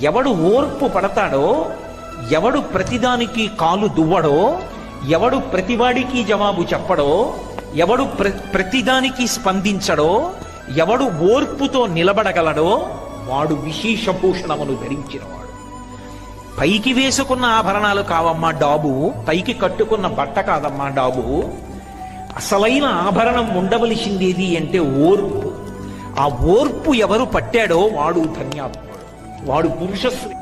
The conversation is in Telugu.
ఎవడు ఓర్పు పడతాడో, ఎవడు ప్రతిదానికి కాలు దువ్వడో, ఎవడు ప్రతివాడికి జవాబు చెప్పడో, ఎవడు ప్రతిదానికి స్పందించడో, ఎవడు ఓర్పుతో నిలబడగలడో వాడు విశేషభూషణమును ధరించినవాడు. పైకి వేసుకున్న ఆభరణాలు కావమ్మా డాబు, పైకి కట్టుకున్న బట్ట కాదమ్మా డాబు. అసలైన ఆభరణం ఉండవలసిందేది అంటే ఓర్పు. ఆ ఓర్పు ఎవరు పట్టాడో వాడు ధన్యాత్ముడు, వాడు పురుషశ్రీ.